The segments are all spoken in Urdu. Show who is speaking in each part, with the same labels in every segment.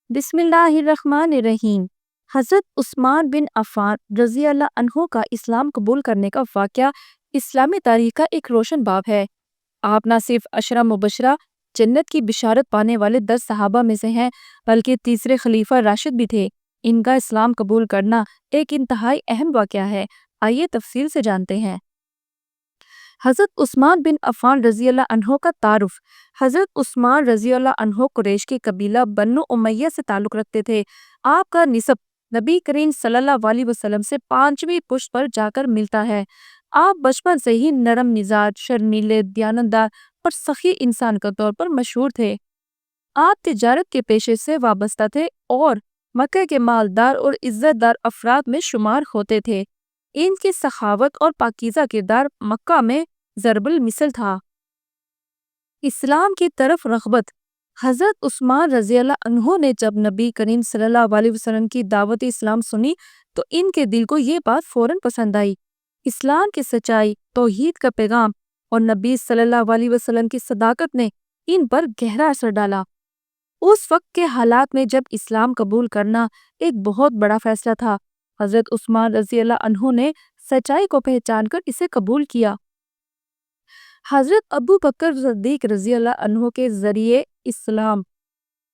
Speaker 1: بسم اللہ الرحمن الرحیم۔ حضرت عثمان بن عفان رضی اللہ عنہ کا اسلام قبول کرنے کا واقعہ اسلامی تاریخ کا ایک روشن باب ہے۔ آپ نہ صرف عشرہ مبشرہ جنت کی بشارت پانے والے 10 صحابہ میں سے ہیں بلکہ تیسرے خلیفہ راشد بھی تھے۔ ان کا اسلام قبول کرنا ایک انتہائی اہم واقعہ ہے۔ آئیے تفصیل سے جانتے ہیں۔ حضرت عثمان بن عفان رضی اللہ عنہ کا تعارف۔ حضرت عثمان رضی اللہ عنہ قریش کے قبیلہ بنو امیہ سے تعلق رکھتے تھے۔ آپ کا نسب نبی کریم صلی اللہ علیہ وسلم سے 5ویں پشت پر جا کر ملتا ہے۔ آپ بچپن سے ہی نرم مزاج، شرمیلے، دیانتدار اور سخی انسان کے طور پر مشہور تھے۔ آپ تجارت کے پیشے سے وابستہ تھے اور مکہ کے مالدار اور عزت دار افراد میں شمار ہوتے تھے۔ ان کی سخاوت اور پاکیزہ کردار مکہ میں ضرب المثل تھا۔ اسلام کی طرف رغبت۔ حضرت عثمان رضی اللہ عنہ نے جب نبی کریم صلی اللہ علیہ وسلم کی دعوت اسلام سنی تو ان کے دل کو یہ بات فوراً پسند آئی۔ اسلام کی سچائی، توحید کا پیغام اور نبی صلی اللہ علیہ وسلم کی صداقت نے ان پر گہرا اثر ڈالا۔ اس وقت کے حالات میں جب اسلام قبول کرنا ایک بہت بڑا فیصلہ تھا، حضرت عثمان رضی اللہ عنہ نے سچائی کو پہچان کر اسے قبول کیا۔ حضرت ابو بکر صدیق رضی اللہ عنہ کے ذریعے اسلام۔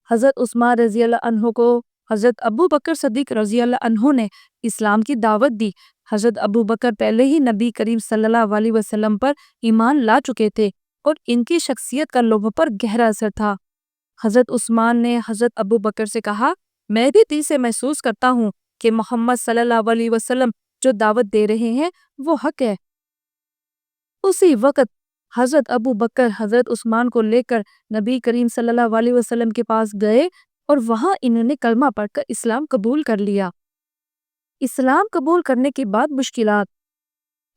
Speaker 1: حضرت عثمان رضی اللہ عنہ کو حضرت ابو بکر صدیق رضی اللہ عنہ نے اسلام کی دعوت دی۔ حضرت ابو بکر پہلے ہی نبی کریم صلی اللہ علیہ وسلم پر ایمان لا چکے تھے اور ان کی شخصیت کا لوگوں پر گہرا اثر تھا۔ حضرت عثمان نے حضرت ابو بکر سے کہا، میں بھی دل سے محسوس کرتا ہوں کہ محمد صلی اللہ علیہ وسلم جو دعوت دے رہے ہیں وہ حق ہے۔ اسی وقت حضرت ابو بکر حضرت عثمان کو لے کر نبی کریم صلی اللہ علیہ وسلم کے پاس گئے اور وہاں انہوں نے کلمہ پڑھ کر اسلام قبول کر لیا۔ اسلام قبول کرنے کے بعد مشکلات۔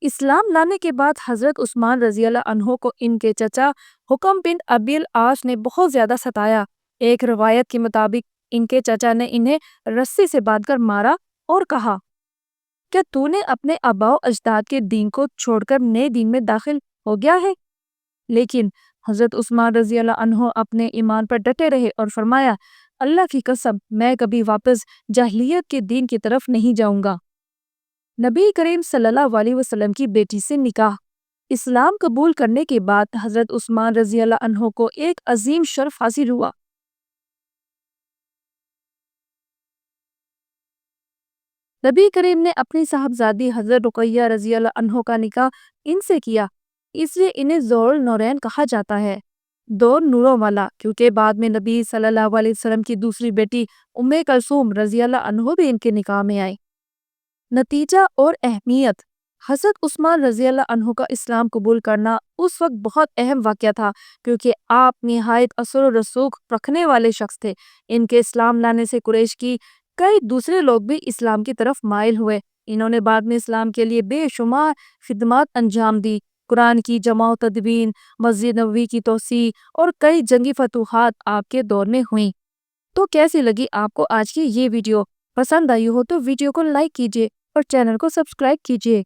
Speaker 1: اسلام لانے کے بعد حضرت عثمان رضی اللہ عنہ کو ان کے چچا حکم بن ابی العاص نے بہت زیادہ ستایا۔ ایک روایت کے مطابق ان کے چچا نے انہیں رسی سے باندھ کر مارا اور کہا، کیا تو نے اپنے آباء و اجداد کے دین کو چھوڑ کر نئے دین میں داخل ہو گیا ہے؟ لیکن حضرت عثمان رضی اللہ عنہ اپنے ایمان پر ڈٹے رہے اور فرمایا، اللہ کی قسم میں کبھی واپس جاہلیت کے دین کی طرف نہیں جاؤں گا۔ نبی کریم صلی اللہ علیہ وسلم کی بیٹی سے نکاح۔ اسلام قبول کرنے کے بعد حضرت عثمان رضی اللہ عنہ کو ایک عظیم شرف حاصل ہوا۔ نبی کریم نے اپنی صاحبزادی حضرت رقیہ رضی اللہ عنہ کا نکاح ان سے کیا، اس لیے انہیں ذو النورین کہا جاتا ہے، دو نوروں والا، کیونکہ بعد میں نبی صلی اللہ علیہ وسلم کی دوسری بیٹی ام کلثوم رضی اللہ عنہ بھی ان کے نکاح میں آئی۔ نتیجہ اور اہمیت۔ حضرت عثمان رضی اللہ عنہ کا اسلام قبول کرنا اس وقت بہت اہم واقعہ تھا کیونکہ آپ نہایت اثر و رسوخ رکھنے والے شخص تھے۔ ان کے اسلام لانے سے قریش کی کئی دوسرے لوگ بھی اسلام کی طرف مائل ہوئے۔ انہوں نے بعد میں اسلام کے لیے بے شمار خدمات انجام دی۔ قرآن کی جمع و تدوین، مسجد نبوی کی توسیع اور کئی جنگی فتوحات آپ کے دور میں ہوئیں۔ تو کیسی لگی آپ کو آج کی یہ ویڈیو؟ پسند آئی ہو تو ویڈیو کو لائک کیجیے اور چینل کو سبسکرائب کیجیے۔